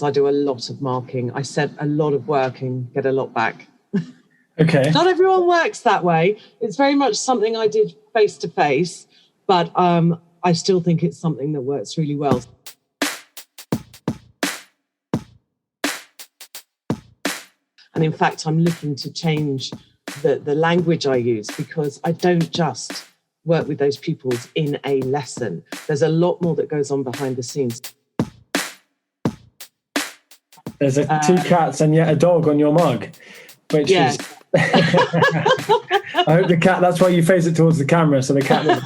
I do a lot of marking. I set a lot of work and get a lot back. Okay. Not everyone works that way. It's very much something I did face to face, but I still think it's something that works really well. And in fact, I'm looking to change the language I use, because I don't just work with those pupils in a lesson. There's a lot more that goes on behind the scenes. There's two cats and yet a dog on your mug, which is... I hope the cat, that's why you face it towards the camera, so the cat doesn't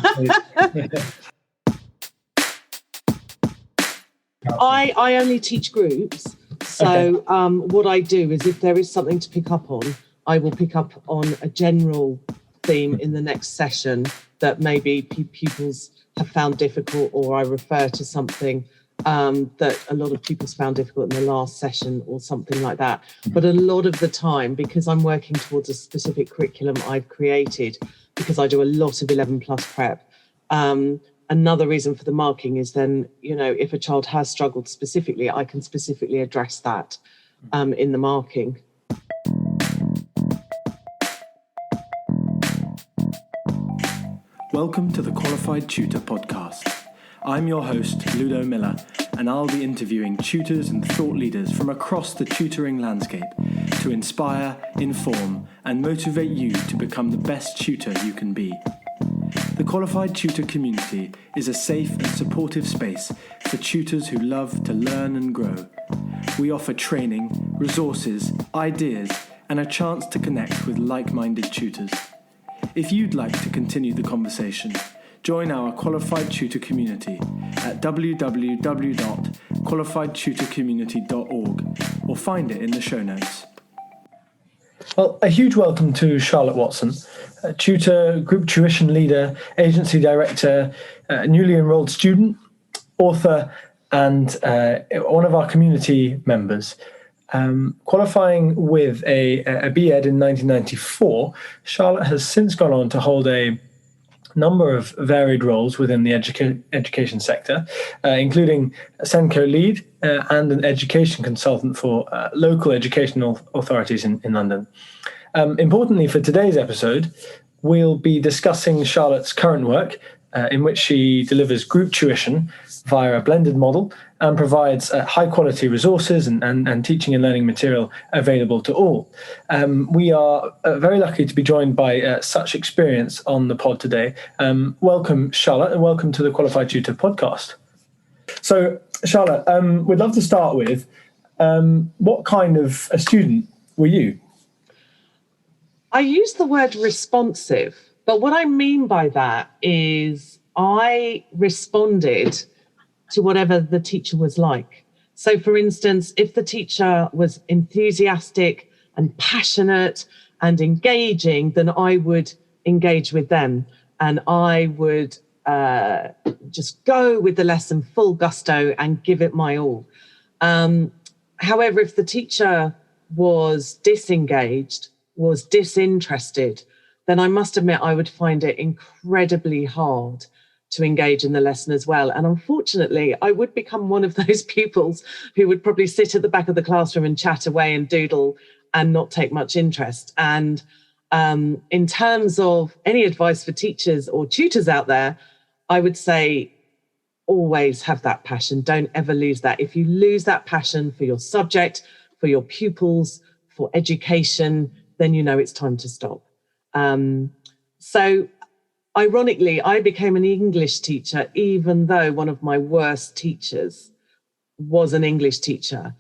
I only teach groups. So what I do is, if there is something to pick up on, I will pick up on a general theme in the next session that maybe pupils have found difficult, or I refer to something that a lot of pupils found difficult in the last session or something like that. But a lot of the time, because I'm working towards a specific curriculum I've created, because I do a lot of 11 plus prep, another reason for the marking is then, if a child has struggled specifically, I can specifically address that in the marking. Welcome to the Qualified Tutor Podcast. I'm your host, Ludo Miller, and I'll be interviewing tutors and thought leaders from across the tutoring landscape to inspire, inform, and motivate you to become the best tutor you can be. The Qualified Tutor Community is a safe and supportive space for tutors who love to learn and grow. We offer training, resources, ideas, and a chance to connect with like-minded tutors. If you'd like to continue the conversation, join our Qualified Tutor Community at www.qualifiedtutorcommunity.org or find it in the show notes. Well, a huge welcome to Charlotte Watson, a tutor, group tuition leader, agency director, newly enrolled student, author, and one of our community members. Qualifying with a B.Ed in 1994, Charlotte has since gone on to hold a number of varied roles within the education sector, including a SENCO lead and an education consultant for local educational authorities in London. Importantly, for today's episode, we'll be discussing Charlotte's current work, in which she delivers group tuition via a blended model and provides high-quality resources and teaching and learning material available to all. We are very lucky to be joined by such experience on the pod today. Welcome, Charlotte, and welcome to the Qualified Tutor Podcast. So, Charlotte, we'd love to start with, what kind of a student were you? I use the word responsive, but what I mean by that is I responded to whatever the teacher was like. So, for instance, if the teacher was enthusiastic and passionate and engaging, then I would engage with them and I would just go with the lesson full gusto and give it my all. However, if the teacher was disengaged, was disinterested, then I must admit I would find it incredibly hard to engage in the lesson as well. And unfortunately, I would become one of those pupils who would probably sit at the back of the classroom and chat away and doodle and not take much interest. And in terms of any advice for teachers or tutors out there, I would say always have that passion. Don't ever lose that. If you lose that passion for your subject, for your pupils, for education, then you know it's time to stop. So ironically, I became an English teacher, even though one of my worst teachers was an English teacher.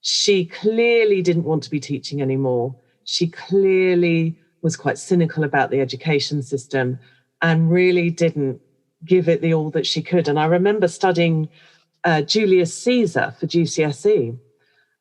She clearly didn't want to be teaching anymore. She clearly was quite cynical about the education system and really didn't give it the all that she could. And I remember studying Julius Caesar for GCSE.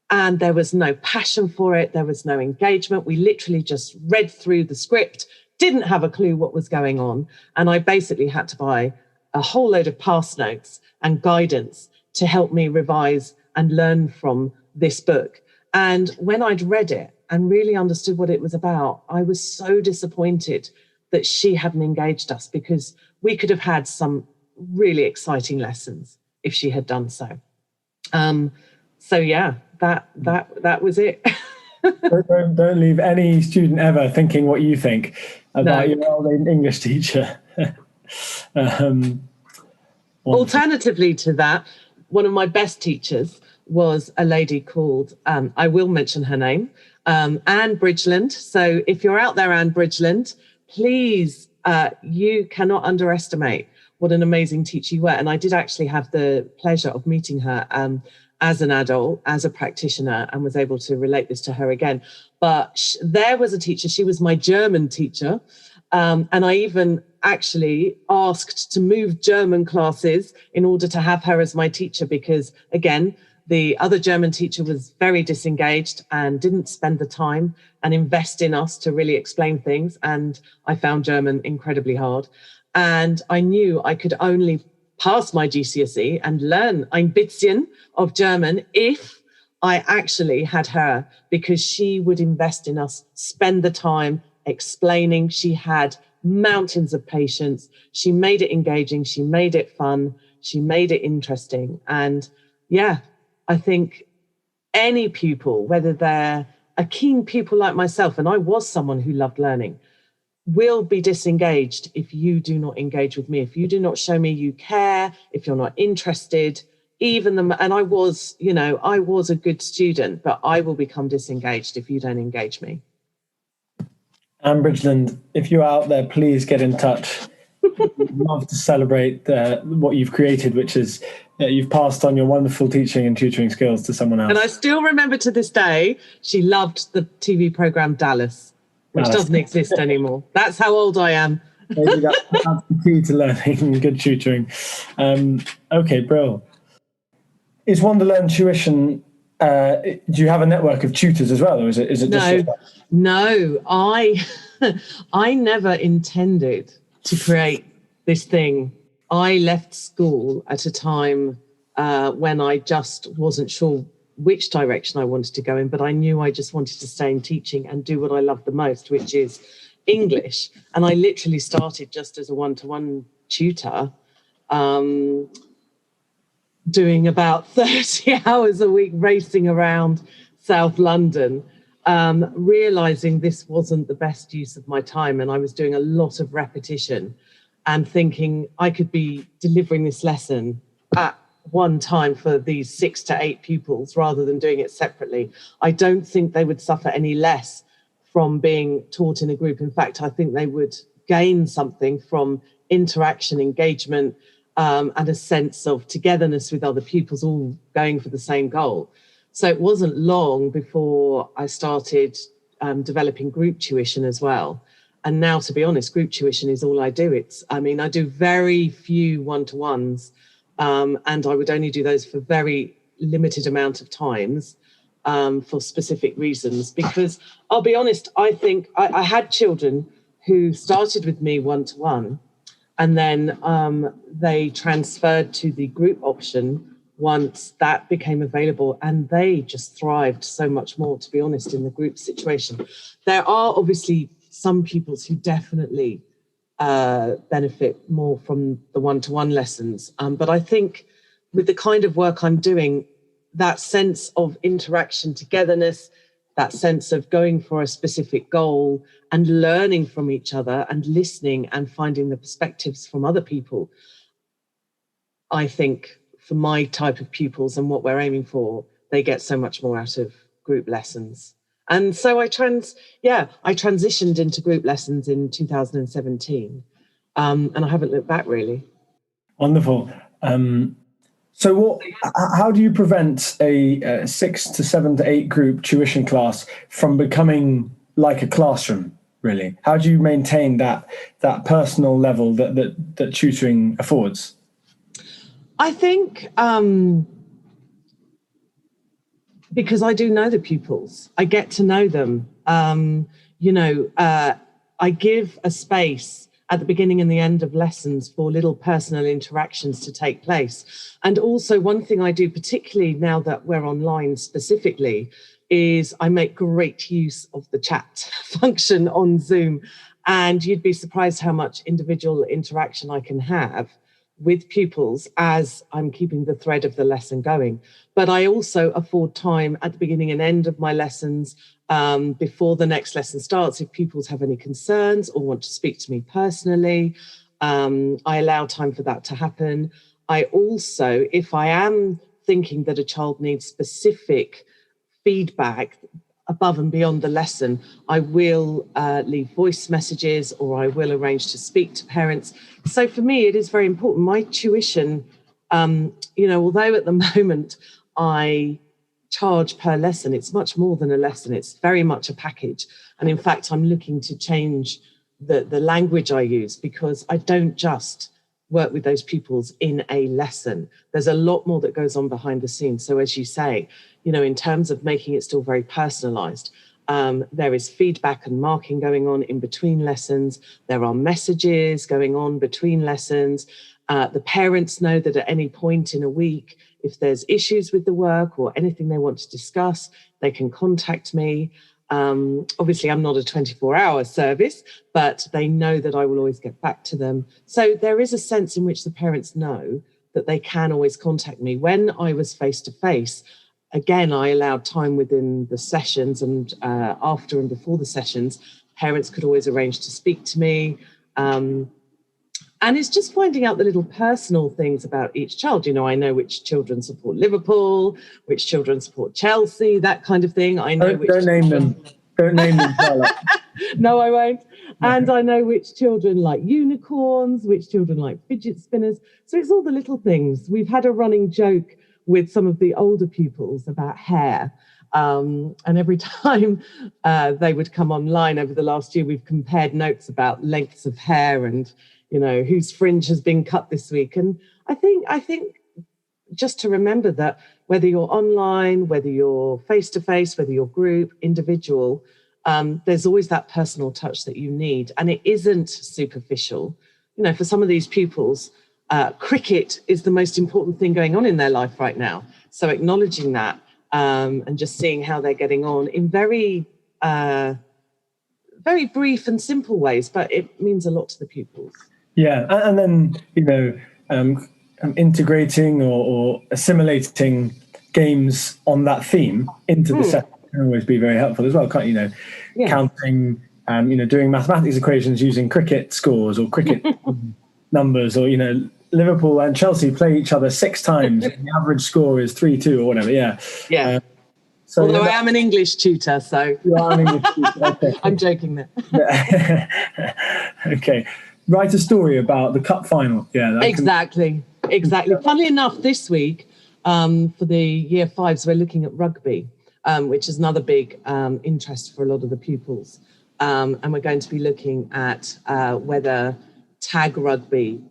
And there was no passion for it. There was no engagement. We literally just read through the script, didn't have a clue what was going on. And I basically had to buy a whole load of past notes and guidance to help me revise and learn from this book. And when I'd read it and really understood what it was about, I was so disappointed that she hadn't engaged us, because we could have had some really exciting lessons if she had done so. So yeah, that was it. Don't leave any student ever thinking what you think about No. your old English teacher. Alternatively to that, one of my best teachers was a lady called, I will mention her name, Anne Bridgeland. So if you're out there, Anne Bridgeland, please, you cannot underestimate what an amazing teacher you were. And I did actually have the pleasure of meeting her as an adult, as a practitioner, and was able to relate this to her again. But there was a teacher, she was my German teacher. And I even actually asked to move German classes in order to have her as my teacher, because again, the other German teacher was very disengaged and didn't spend the time and invest in us to really explain things. And I found German incredibly hard. And I knew I could only pass my GCSE and learn ein bisschen of German if I actually had her, because she would invest in us, spend the time explaining. She had mountains of patience. She made it engaging. She made it fun. She made it interesting. And yeah, I think any pupil, whether they're a keen pupil like myself, and I was someone who loved learning, will be disengaged if you do not engage with me, if you do not show me you care, if you're not interested. And I was a good student, but I will become disengaged if you don't engage me. Anne Bridgeland, if you're out there, please get in touch. We'd love to celebrate what you've created, which is you've passed on your wonderful teaching and tutoring skills to someone else. And I still remember to this day, she loved the TV program Dallas, which doesn't exist anymore. That's how old I am. Maybe that's the key to learning good tutoring. Okay, brilliant. Is Wonderlearn Tuition, do you have a network of tutors as well, or is it just yourself? No, I never intended to create this thing. I left school at a time when I just wasn't sure which direction I wanted to go in, but I knew I just wanted to stay in teaching and do what I love the most, which is English. And I literally started just as a one-to-one tutor, doing about 30 hours a week, racing around South London, realizing this wasn't the best use of my time. And I was doing a lot of repetition and thinking I could be delivering this lesson at one time for these 6 to 8 pupils rather than doing it separately. I don't think they would suffer any less from being taught in a group. In fact, I think they would gain something from interaction, engagement, and a sense of togetherness with other pupils all going for the same goal. So it wasn't long before I started developing group tuition as well. And now, to be honest, group tuition is all I do. I do very few one-to-ones, and I would only do those for very limited amount of times for specific reasons. Because I'll be honest, I think I had children who started with me one-to-one, and then they transferred to the group option once that became available, and they just thrived so much more, to be honest, in the group situation. There are obviously some pupils who definitely benefit more from the one-to-one lessons. But I think with the kind of work I'm doing, that sense of interaction, togetherness, that sense of going for a specific goal and learning from each other and listening and finding the perspectives from other people, I think for my type of pupils and what we're aiming for, they get so much more out of group lessons. And so I transitioned into group lessons in 2017, and I haven't looked back, really. Wonderful. How do you prevent a 6 to 7 to 8 group tuition class from becoming like a classroom, really? How do you maintain that personal level that tutoring affords? I think because I do know the pupils, I get to know them. I give a space at the beginning and the end of lessons for little personal interactions to take place. And also one thing I do, particularly now that we're online specifically, is I make great use of the chat function on Zoom. And you'd be surprised how much individual interaction I can have with pupils as I'm keeping the thread of the lesson going. But I also afford time at the beginning and end of my lessons, before the next lesson starts. If pupils have any concerns or want to speak to me personally, I allow time for that to happen. I also, if I am thinking that a child needs specific feedback above and beyond the lesson, I will leave voice messages, or I will arrange to speak to parents. So for me, it is very important. My tuition, although at the moment I charge per lesson, it's much more than a lesson. It's very much a package. And in fact, I'm looking to change the language I use, because I don't just work with those pupils in a lesson. There's a lot more that goes on behind the scenes. So as you say, in terms of making it still very personalized, there is feedback and marking going on in between lessons. There are messages going on between lessons. The parents know that at any point in a week, if there's issues with the work or anything they want to discuss, they can contact me. Obviously, I'm not a 24-hour service, but they know that I will always get back to them. So there is a sense in which the parents know that they can always contact me. When I was face-to-face, again, I allowed time within the sessions, and after and before the sessions, parents could always arrange to speak to me. And it's just finding out the little personal things about each child. I know which children support Liverpool, which children support Chelsea, that kind of thing. I know Don't name them. Don't name them. No, I won't. And I know which children like unicorns, which children like fidget spinners. So it's all the little things. We've had a running joke with some of the older pupils about hair. And every time they would come online over the last year, we've compared notes about lengths of hair and whose fringe has been cut this week. And I think just to remember that whether you're online, whether you're face-to-face, whether you're group, individual, there's always that personal touch that you need. And it isn't superficial. For some of these pupils, cricket is the most important thing going on in their life right now. So acknowledging that and just seeing how they're getting on in very brief and simple ways, but it means a lot to the pupils. Yeah, and then, integrating or assimilating games on that theme into the set can always be very helpful as well, can't you? Counting and, doing mathematics equations using cricket scores or cricket numbers, or, Liverpool and Chelsea play each other 6 times and the average score is 3-2 or whatever, Yeah. Although I am an English tutor, so... You are an English tutor, okay. I'm joking there. Okay. Write a story about the cup final. Yeah, exactly. Funnily enough, this week, for the year 5s, we're looking at rugby, which is another big interest for a lot of the pupils. And we're going to be looking at whether tag rugby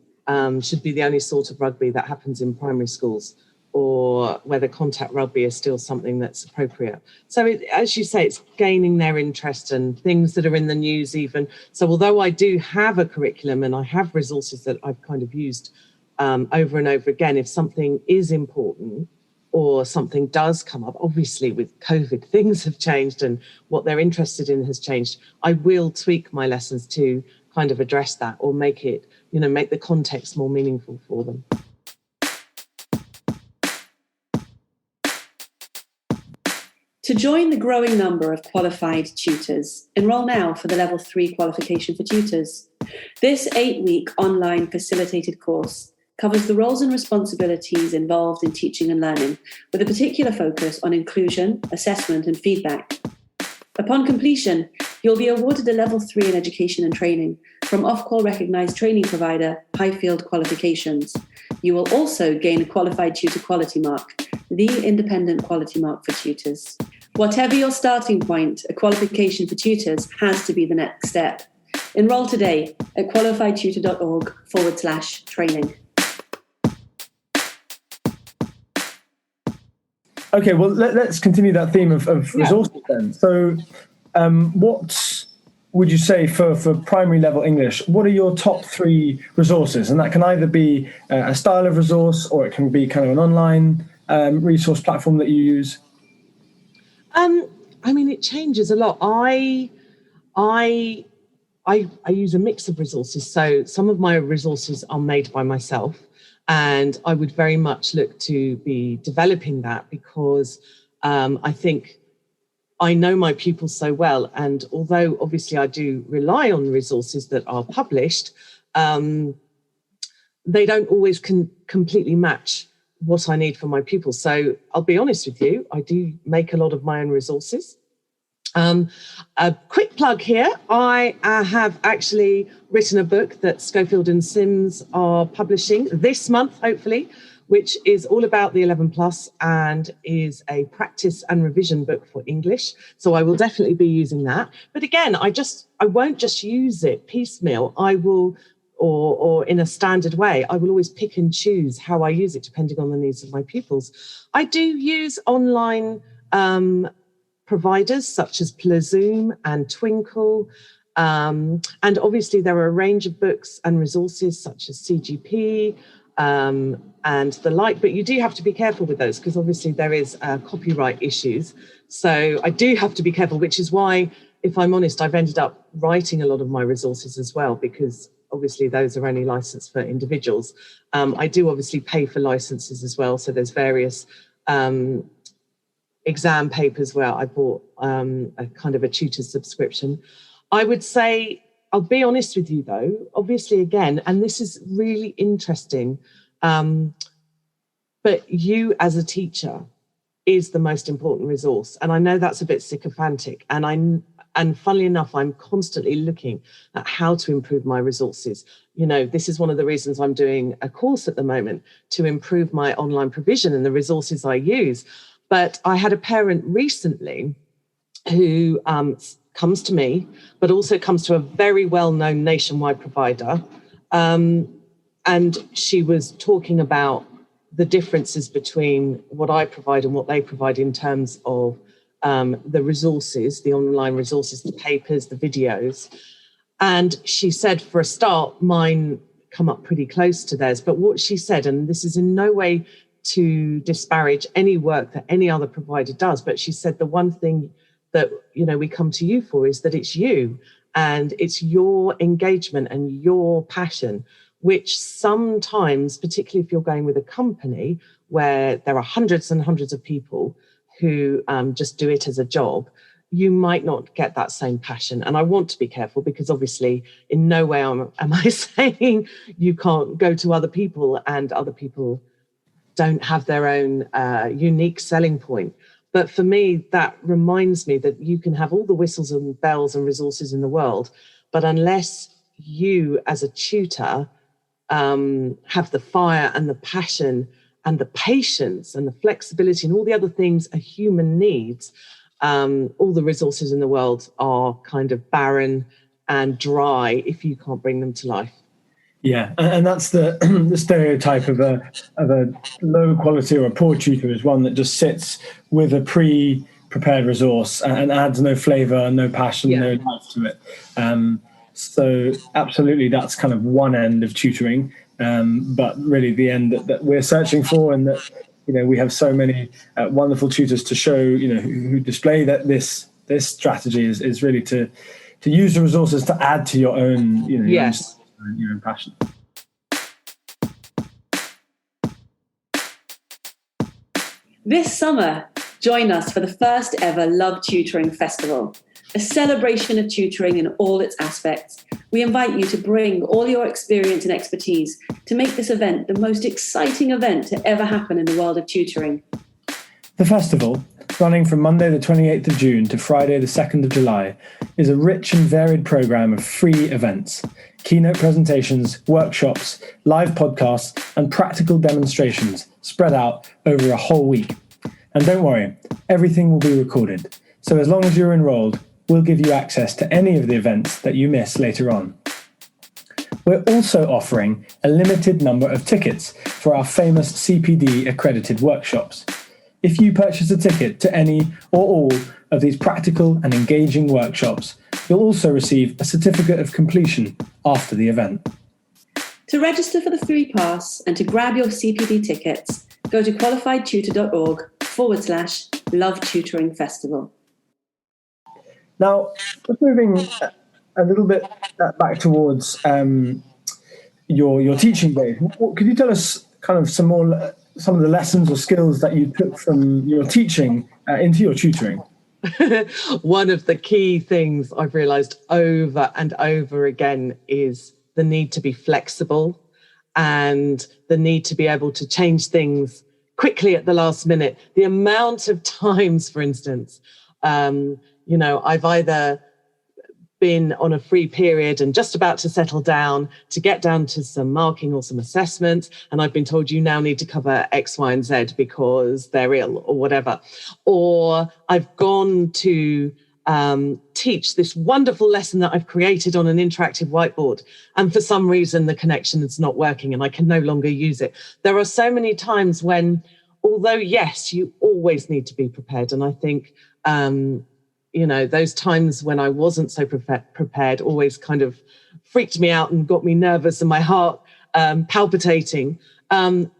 should be the only sort of rugby that happens in primary schools, or whether contact rugby is still something that's appropriate. So as you say, it's gaining their interest and things that are in the news even. So although I do have a curriculum and I have resources that I've kind of used over and over again, if something is important or something does come up, obviously with COVID, things have changed and what they're interested in has changed, I will tweak my lessons to kind of address that or make it, make the context more meaningful for them. To join the growing number of qualified tutors, enrol now for the Level 3 Qualification for Tutors. This 8-week online facilitated course covers the roles and responsibilities involved in teaching and learning, with a particular focus on inclusion, assessment, and feedback. Upon completion, you'll be awarded a Level 3 in Education and Training from Ofqual recognised training provider Highfield Qualifications. You will also gain a Qualified Tutor Quality Mark, the independent quality mark for tutors. Whatever your starting point, a qualification for tutors has to be the next step. Enroll today at qualifiedtutor.org/training. Okay, well, let's continue that theme of resources then. So what would you say for primary level English, what are your top 3 resources? And that can either be a style of resource, or it can be kind of an online resource platform that you use. It changes a lot. I use a mix of resources. So some of my resources are made by myself. And I would very much look to be developing that, because I think I know my pupils so well. And although obviously I do rely on the resources that are published, they don't always completely match what I need for my pupils. So I'll be honest with you, I do make a lot of my own resources. A quick plug here, I have actually written a book that Schofield and Sims are publishing this month, hopefully, which is all about the 11 plus and is a practice and revision book for English. So I will definitely be using that. But again, I won't just use it piecemeal. I will, or in a standard way, I will always pick and choose how I use it depending on the needs of my pupils. I do use online providers such as Plazoom and Twinkle. And obviously there are a range of books and resources such as CGP and the like, but you do have to be careful with those because obviously there is copyright issues. So I do have to be careful, which is why, if I'm honest, I've ended up writing a lot of my resources as well, because obviously those are only licensed for individuals. I do obviously pay for licenses as well. So there's various exam papers where I bought a kind of a tutor's subscription. I would say, I'll be honest with you though, obviously again, and this is really interesting, but you as a teacher is the most important resource. And I know that's a bit sycophantic, and funnily enough, I'm constantly looking at how to improve my resources. You know, this is one of the reasons I'm doing a course at the moment to improve my online provision and the resources I use. But I had a parent recently who comes to me, but also comes to a very well-known nationwide provider. And she was talking about the differences between what I provide and what they provide in terms of the resources, the online resources, the papers, the videos. And she said, for a start, mine come up pretty close to theirs. But what she said, and this is in no way to disparage any work that any other provider does, but she said the one thing that, you know, we come to you for is that it's you and it's your engagement and your passion, which sometimes, particularly if you're going with a company where there are hundreds and hundreds of people who just do it as a job, you might not get that same passion. And I want to be careful because obviously in no way am I saying you can't go to other people and other people don't have their own unique selling point. But for me, that reminds me that you can have all the whistles and bells and resources in the world, but unless you as a tutor have the fire and the passion and the patience and the flexibility and all the other things a human needs, all the resources in the world are kind of barren and dry if you can't bring them to life. Yeah, and that's the the stereotype of a low quality or a poor tutor is one that just sits with a pre-prepared resource and adds no flavour, no passion, no life to it. So absolutely, that's kind of one end of tutoring, but really the end that we're searching for, and that, you know, we have so many wonderful tutors to show, you know, who display that this strategy is really to use the resources to add to your own, you know, your own passion. This summer, join us for the first ever Love Tutoring Festival, a celebration of tutoring in all its aspects. We invite you to bring all your experience and expertise to make this event the most exciting event to ever happen in the world of tutoring. The festival, running from Monday the 28th of June to Friday the 2nd of July, is a rich and varied programme of free events, keynote presentations, workshops, live podcasts, and practical demonstrations spread out over a whole week. And don't worry, everything will be recorded. So as long as you're enrolled, we'll give you access to any of the events that you miss later on. We're also offering a limited number of tickets for our famous CPD accredited workshops. If you purchase a ticket to any or all of these practical and engaging workshops, you'll also receive a certificate of completion after the event. To register for the free pass and to grab your CPD tickets, go to qualifiedtutor.org/Love Tutoring Festival. Now, just moving a little bit back towards your teaching days, could you tell us kind of some of the lessons or skills that you took from your teaching into your tutoring? One of the key things I've realized over and over again is the need to be flexible and the need to be able to change things quickly at the last minute. The amount of times, for instance, I've either been on a free period and just about to settle down to get down to some marking or some assessments, and I've been told you now need to cover X, Y, and Z because they're ill or whatever. Or I've gone to teach this wonderful lesson that I've created on an interactive whiteboard, and for some reason the connection is not working and I can no longer use it. There are so many times when, although yes, you always need to be prepared, and I think those times when I wasn't so prepared always kind of freaked me out and got me nervous and my heart palpitating.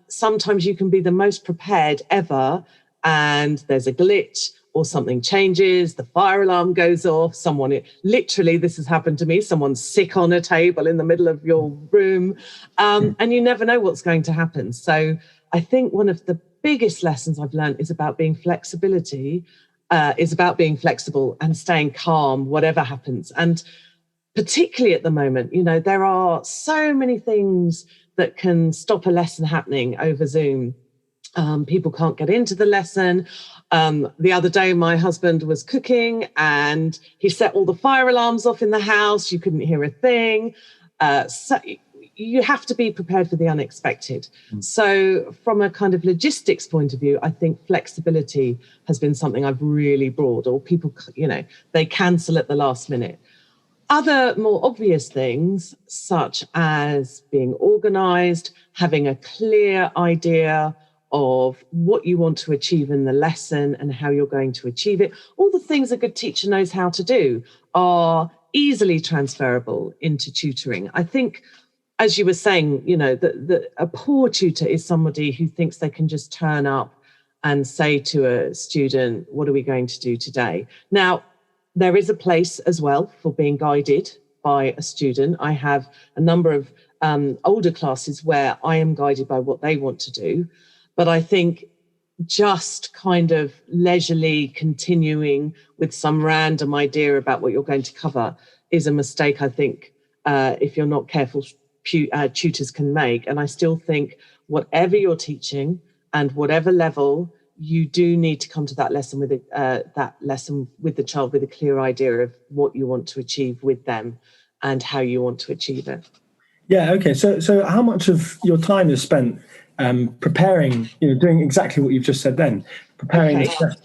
Sometimes you can be the most prepared ever and there's a glitch or something changes, the fire alarm goes off, literally, this has happened to me, someone's sick on a table in the middle of your room, and you never know what's going to happen. So I think one of the biggest lessons I've learned is about being flexible and staying calm, whatever happens. And particularly at the moment, there are so many things that can stop a lesson happening over Zoom. People can't get into the lesson. The other day, my husband was cooking and he set all the fire alarms off in the house. You couldn't hear a thing. So you have to be prepared for the unexpected. So from a kind of logistics point of view, I think flexibility has been something I've really brought, or people, they cancel at the last minute. Other more obvious things, such as being organized, having a clear idea of what you want to achieve in the lesson and how you're going to achieve it. All the things a good teacher knows how to do are easily transferable into tutoring. I think, as you were saying, a poor tutor is somebody who thinks they can just turn up and say to a student, what are we going to do today? Now, there is a place as well for being guided by a student. I have a number of older classes where I am guided by what they want to do. But I think just kind of leisurely continuing with some random idea about what you're going to cover is a mistake, I think, if you're not careful, tutors can make. And I still think whatever you're teaching and whatever level, you do need to come to that lesson with the child with a clear idea of what you want to achieve with them and how you want to achieve it. Yeah. Okay. So how much of your time is spent preparing, doing exactly what you've just said then, preparing the lesson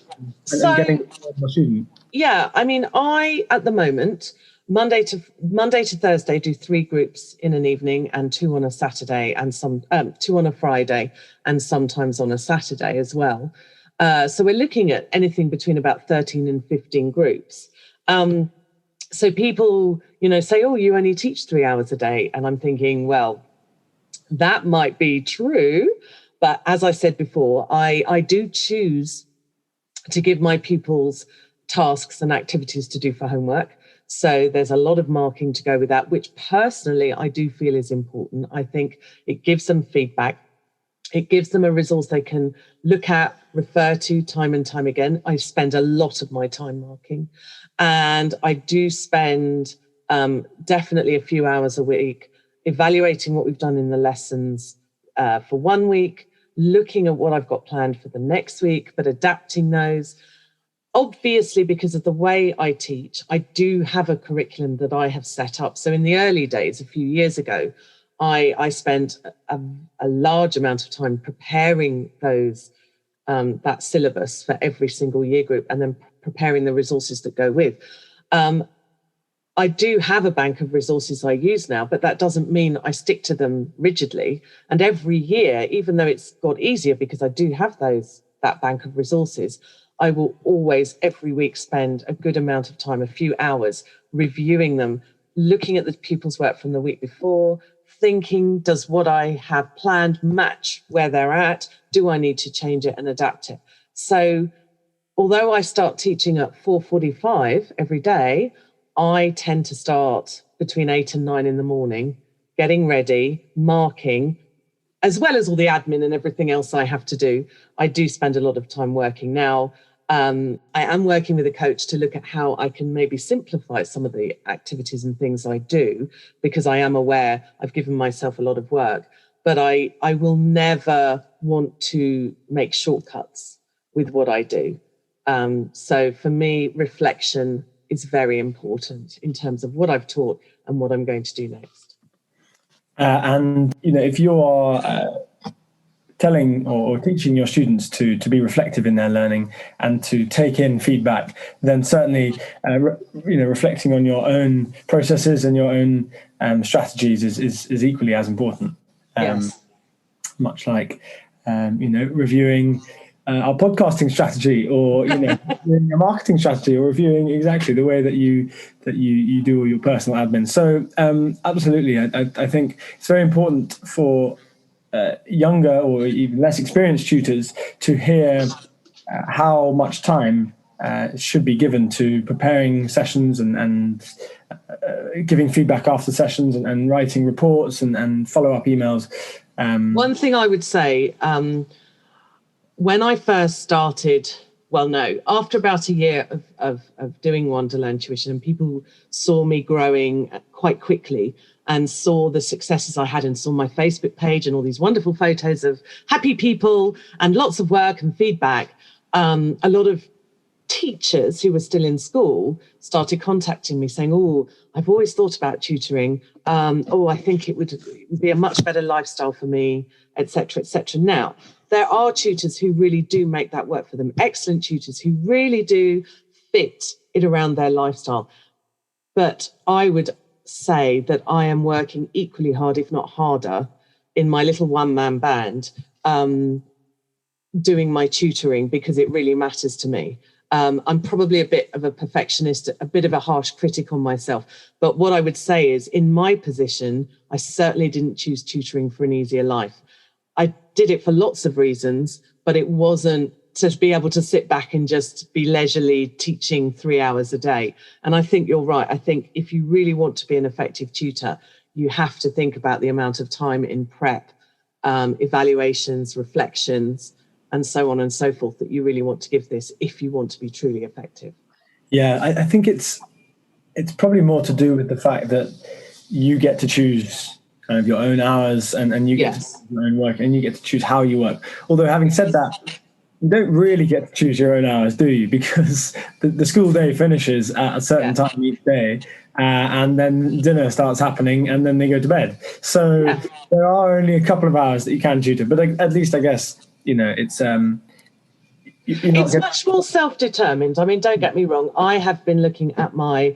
and getting the student? Yeah. I mean, I, at the moment, Monday to Thursday, do 3 groups in an evening and 2 on a Saturday and 2 on a Friday and sometimes on a Saturday as well. So we're looking at anything between about 13 and 15 groups. So people, say, oh, you only teach 3 hours a day. And I'm thinking, well, that might be true. But as I said before, I do choose to give my pupils tasks and activities to do for homework. So there's a lot of marking to go with that, which personally I do feel is important. I think it gives them feedback. It gives them a resource they can look at, refer to time and time again. I spend a lot of my time marking. And I do spend definitely a few hours a week evaluating what we've done in the lessons for 1 week, looking at what I've got planned for the next week, but adapting those. Obviously, because of the way I teach, I do have a curriculum that I have set up. So in the early days, a few years ago, I spent a large amount of time preparing that syllabus for every single year group and then preparing the resources that go with. I do have a bank of resources I use now, but that doesn't mean I stick to them rigidly. And every year, even though it's got easier because I do have that bank of resources, I will always, every week, spend a good amount of time, a few hours, reviewing them, looking at the pupils' work from the week before, thinking, does what I have planned match where they're at? Do I need to change it and adapt it? So although I start teaching at 4:45 every day, I tend to start between 8 and 9 in the morning, getting ready, marking, as well as all the admin and everything else I have to do, I do spend a lot of time working. Now, I am working with a coach to look at how I can maybe simplify some of the activities and things I do, because I am aware I've given myself a lot of work, but I will never want to make shortcuts with what I do. So for me, reflection is very important in terms of what I've taught and what I'm going to do next. And, if you are telling or teaching your students to be reflective in their learning and to take in feedback, then certainly, reflecting on your own processes and your own strategies is equally as important. Yes. Much like, reviewing our podcasting strategy, or reviewing a marketing strategy, or reviewing exactly the way that you do all your personal admin. So absolutely, I think it's very important for younger or even less experienced tutors to hear how much time should be given to preparing sessions and giving feedback after sessions and writing reports and follow-up emails. One thing I would say, when I first started, after about a year of doing one-to-learn tuition, and people saw me growing quite quickly and saw the successes I had and saw my Facebook page and all these wonderful photos of happy people and lots of work and feedback, a lot of teachers who were still in school started contacting me saying, "Oh, I've always thought about tutoring. I think it would be a much better lifestyle for me," etc., etc. Now, there are tutors who really do make that work for them. Excellent tutors who really do fit it around their lifestyle. But I would say that I am working equally hard, if not harder, in my little one-man band, doing my tutoring, because it really matters to me. I'm probably a bit of a perfectionist, a bit of a harsh critic on myself. But what I would say is, in my position, I certainly didn't choose tutoring for an easier life. I did it for lots of reasons, but it wasn't to be able to sit back and just be leisurely teaching 3 hours a day. And I think you're right. I think if you really want to be an effective tutor, you have to think about the amount of time in prep, evaluations, reflections, and so on and so forth that you really want to give this if you want to be truly effective. Yeah, I think it's probably more to do with the fact that you get to choose kind of your own hours and you get to choose your own work, and you get to choose how you work. Although having said that, you don't really get to choose your own hours, do you? Because the school day finishes at a certain time each day, and then dinner starts happening, and then they go to bed. So there are only a couple of hours that you can tutor. But at least, I guess, it's it's much more self-determined. I mean, don't get me wrong. I have been looking at my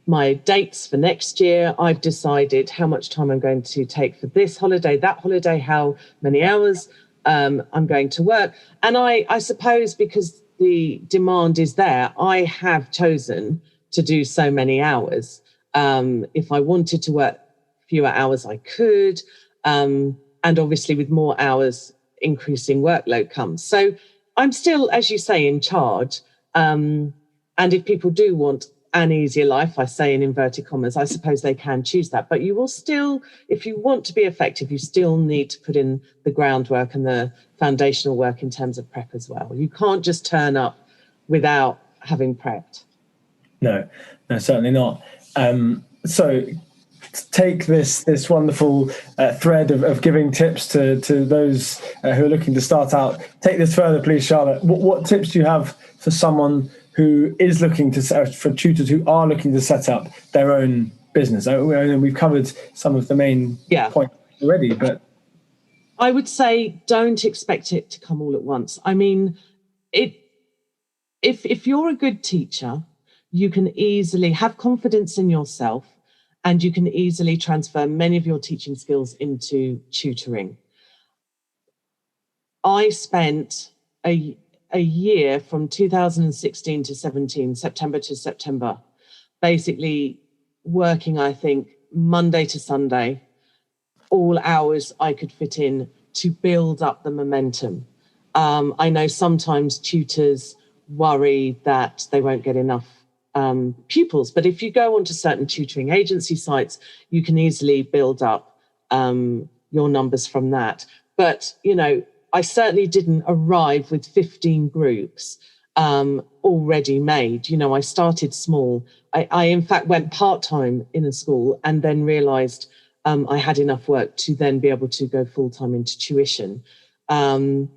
my dates for next year. I've decided how much time I'm going to take for this holiday, that holiday, how many hours I'm going to work. And I suppose because the demand is there, I have chosen to do so many hours. If I wanted to work fewer hours, I could. And obviously with more hours, increasing workload comes. So I'm still, as you say, in charge. And if people do want an easier life, I say in inverted commas, I suppose they can choose that. But you will still, if you want to be effective, you still need to put in the groundwork and the foundational work in terms of prep as well. You can't just turn up without having prepped. No, certainly not. So take this wonderful thread of giving tips to those who are looking to start out. Take this further, please, Charlotte. What tips do you have for someone who is looking to for tutors who are looking to set up their own business? We've covered some of the main points already, but I would say don't expect it to come all at once. I mean, if you're a good teacher, you can easily have confidence in yourself, and you can easily transfer many of your teaching skills into tutoring. I spent a year from 2016 to 17, September to September, basically working, I think, Monday to Sunday, all hours I could fit in to build up the momentum. I know sometimes tutors worry that they won't get enough pupils, but if you go onto certain tutoring agency sites, you can easily build up your numbers from that. But, I certainly didn't arrive with 15 groups already made. I started small. I in fact went part-time in a school and then realised I had enough work to then be able to go full-time into tuition. But,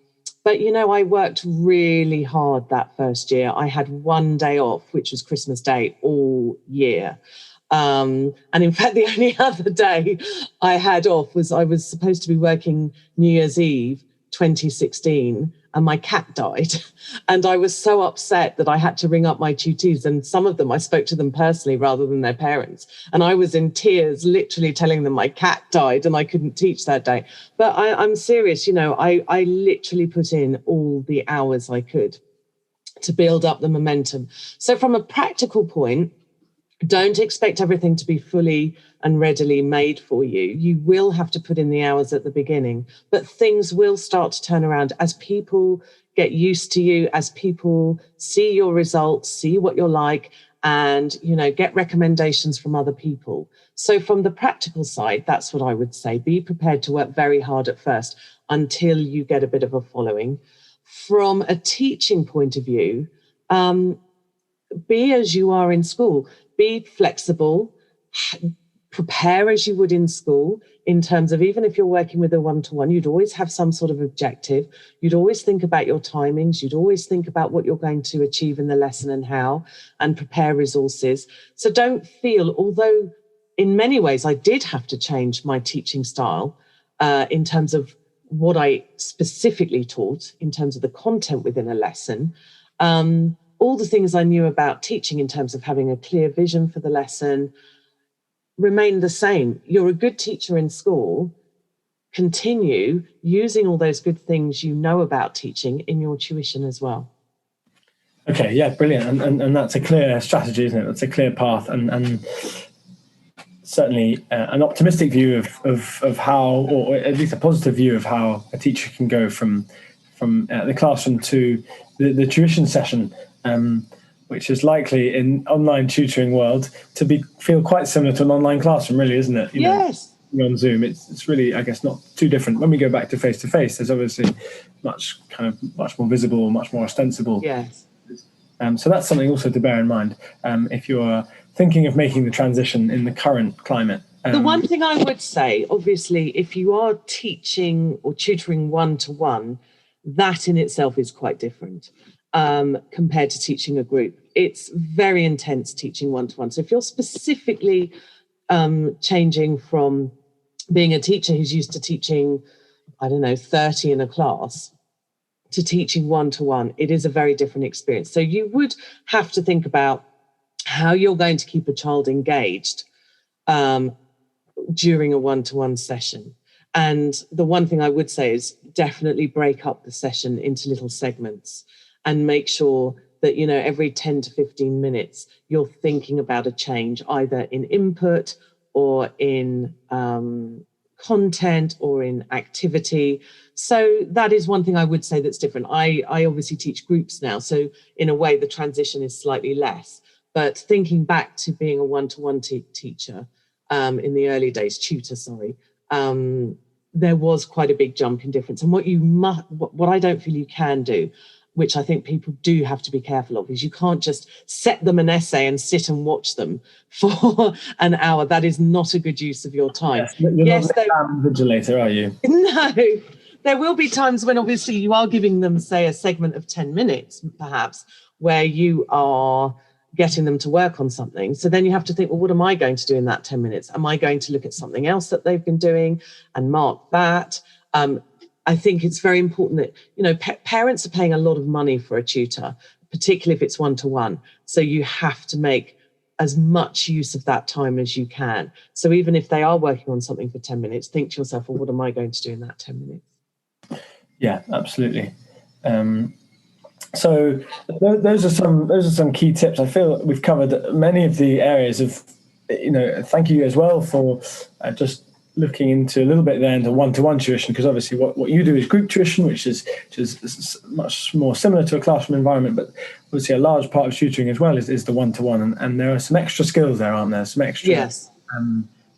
I worked really hard that first year. I had one day off, which was Christmas Day, all year. And in fact, the only other day I had off was I was supposed to be working New Year's Eve 2016, and my cat died. And I was so upset that I had to ring up my tutees, and some of them, I spoke to them personally rather than their parents. And I was in tears, literally telling them my cat died and I couldn't teach that day. But I'm serious, I literally put in all the hours I could to build up the momentum. So from a practical point, don't expect everything to be fully and readily made for you. You will have to put in the hours at the beginning, but things will start to turn around as people get used to you, as people see your results, see what you're like, and, get recommendations from other people. So from the practical side, that's what I would say. Be prepared to work very hard at first until you get a bit of a following. From a teaching point of view, be as you are in school. Be flexible, prepare as you would in school, in terms of even if you're working with a one-to-one, you'd always have some sort of objective. You'd always think about your timings. You'd always think about what you're going to achieve in the lesson and how, and prepare resources. So don't feel, although in many ways I did have to change my teaching style in terms of what I specifically taught, in terms of the content within a lesson, all the things I knew about teaching in terms of having a clear vision for the lesson remain the same. You're a good teacher in school. Continue using all those good things you know about teaching in your tuition as well. Okay, yeah, brilliant. And that's a clear strategy, isn't it? That's a clear path, and certainly an optimistic view of how, or at least a positive view of how a teacher can go from the classroom to the tuition session. Which is likely in online tutoring world to feel quite similar to an online classroom, really, isn't it? Yes. On Zoom, it's really, I guess, not too different. When we go back to face-to-face, there's obviously much more visible, much more ostensible. Yes. So that's something also to bear in mind if you're thinking of making the transition in the current climate. The one thing I would say, obviously, if you are teaching or tutoring one-to-one, that in itself is quite different. Compared to teaching a group. It's very intense teaching one-to-one. So if you're specifically changing from being a teacher who's used to teaching, 30 in a class, to teaching one-to-one, it is a very different experience. So you would have to think about how you're going to keep a child engaged during a one-to-one session. And the one thing I would say is definitely break up the session into little segments. And make sure that, every 10 to 15 minutes, you're thinking about a change, either in input or in content or in activity. So that is one thing I would say that's different. I obviously teach groups now. So in a way, the transition is slightly less. But thinking back to being a one-to-one teacher in the early days, there was quite a big jump in difference. And what I don't feel you can do, which I think people do have to be careful of, is you can't just set them an essay and sit and watch them for an hour. That is not a good use of your time. Yes, you're not an exam invigilator, are you? No. There will be times when obviously you are giving them, say, a segment of 10 minutes, perhaps, where you are getting them to work on something. So then you have to think, well, what am I going to do in that 10 minutes? Am I going to look at something else that they've been doing and mark that? I think it's very important that, parents are paying a lot of money for a tutor, particularly if it's one-to-one. So you have to make as much use of that time as you can. So even if they are working on something for 10 minutes, think to yourself, well, what am I going to do in that 10 minutes? Yeah, absolutely. So those are some key tips. I feel we've covered many of the areas of, thank you as well for just looking into a little bit there into one-to-one tuition, because obviously what you do is group tuition, which is much more similar to a classroom environment, but obviously a large part of tutoring as well is the one-to-one, and there are some extra skills there, aren't there? Some extra yes.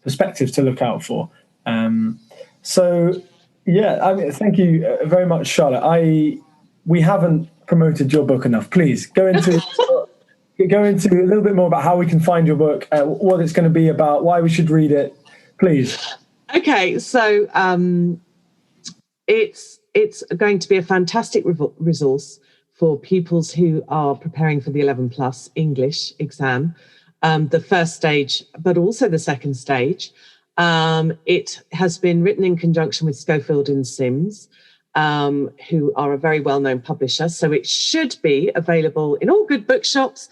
Perspectives to look out for. Thank you very much, Charlotte. We haven't promoted your book enough. Please go into a little bit more about how we can find your book, what it's going to be about, why we should read it, please. Okay, so it's going to be a fantastic resource for pupils who are preparing for the 11 plus English exam, the first stage, but also the second stage. It has been written in conjunction with Schofield and Sims, who are a very well-known publisher. So it should be available in all good bookshops,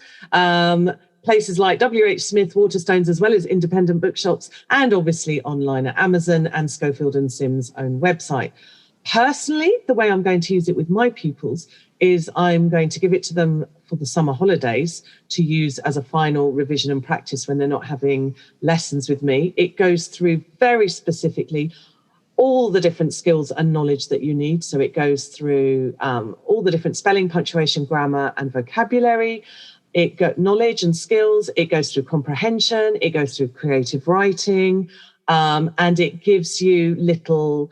places like WH Smith, Waterstones, as well as independent bookshops, and obviously online at Amazon and Schofield and Sims' own website. Personally, the way I'm going to use it with my pupils is I'm going to give it to them for the summer holidays to use as a final revision and practice when they're not having lessons with me. It goes through very specifically all the different skills and knowledge that you need. So it goes through all the different spelling, punctuation, grammar, and vocabulary. It got knowledge and skills. It goes through comprehension. It goes through creative writing, and it gives you little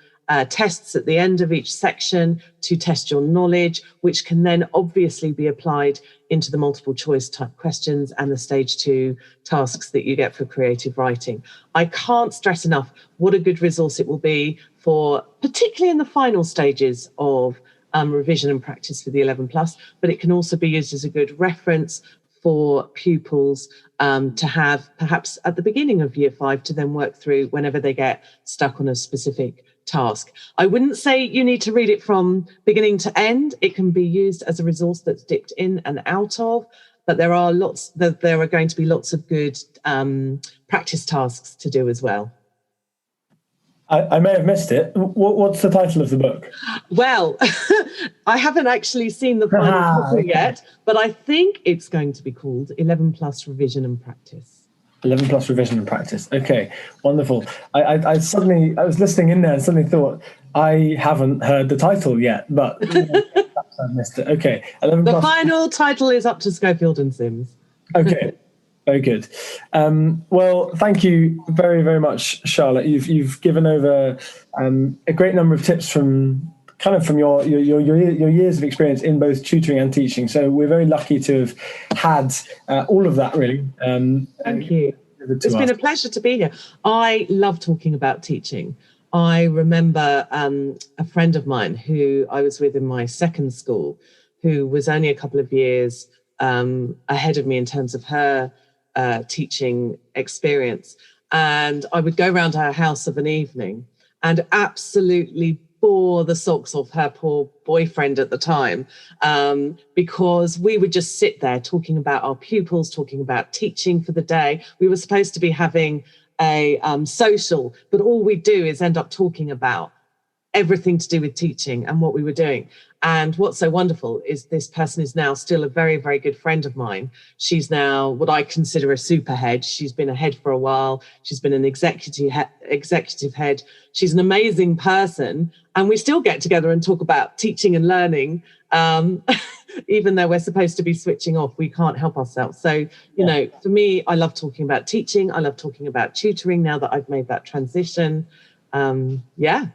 tests at the end of each section to test your knowledge, which can then obviously be applied into the multiple choice type questions and the stage 2 tasks that you get for creative writing. I can't stress enough what a good resource it will be for, particularly in the final stages of revision and practice for the 11 plus, but it can also be used as a good reference for pupils to have perhaps at the beginning of year 5 to then work through whenever they get stuck on a specific task. I wouldn't say you need to read it from beginning to end. It can be used as a resource that's dipped in and out of, but there are going to be lots of good practice tasks to do as well. I may have missed it. What's the title of the book? Well, I haven't actually seen the final title yet, but I think it's going to be called 11 Plus Revision and Practice. 11 plus revision and practice. Okay, wonderful. I was listening in there and suddenly thought, I haven't heard the title yet, but perhaps I missed it. Okay, 11 The final title is up to Schofield and Sims. Okay, very good. Well, thank you very, very much, Charlotte. You've given over a great number of tips from your years of experience in both tutoring and teaching. So we're very lucky to have had all of that, really. Thank you. It's been a pleasure to be here. I love talking about teaching. I remember a friend of mine who I was with in my second school, who was only a couple of years ahead of me in terms of her teaching experience. And I would go around her house of an evening and absolutely bore the socks off her poor boyfriend at the time, because we would just sit there talking about our pupils, talking about teaching for the day. We were supposed to be having a social, but all we do is end up talking about everything to do with teaching and what we were doing. And what's so wonderful is this person is now still a very, very good friend of mine. She's now what I consider a super head. She's been a head for a while. She's been an executive head. She's an amazing person. And we still get together and talk about teaching and learning. Even though we're supposed to be switching off, we can't help ourselves. So, you know, for me, I love talking about teaching. I love talking about tutoring now that I've made that transition. Yeah.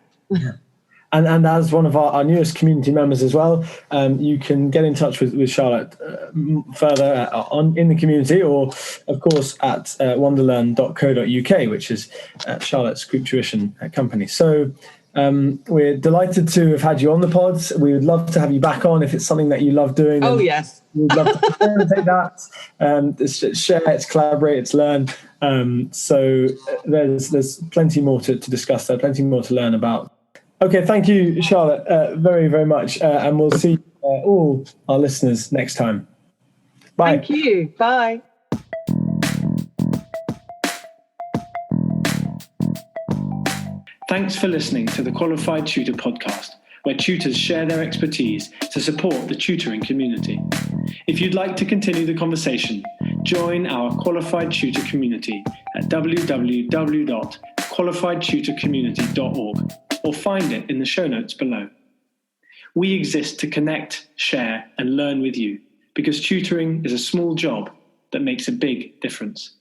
And as one of our newest community members as well, you can get in touch with Charlotte further in the community, or of course at wonderlearn.co.uk, which is Charlotte's group tuition company. So we're delighted to have had you on the pods. We would love to have you back on if it's something that you love doing. Oh, yes. We'd love to facilitate that. It's share, it's collaborate, it's learn. So there's plenty more to discuss there, plenty more to learn about. Okay, thank you, Charlotte, very, very much. And we'll see all our listeners next time. Bye. Thank you. Bye. Thanks for listening to the Qualified Tutor podcast, where tutors share their expertise to support the tutoring community. If you'd like to continue the conversation, join our Qualified Tutor community at www.qualifiedtutorcommunity.org. or find it in the show notes below. We exist to connect, share, and learn with you, because tutoring is a small job that makes a big difference.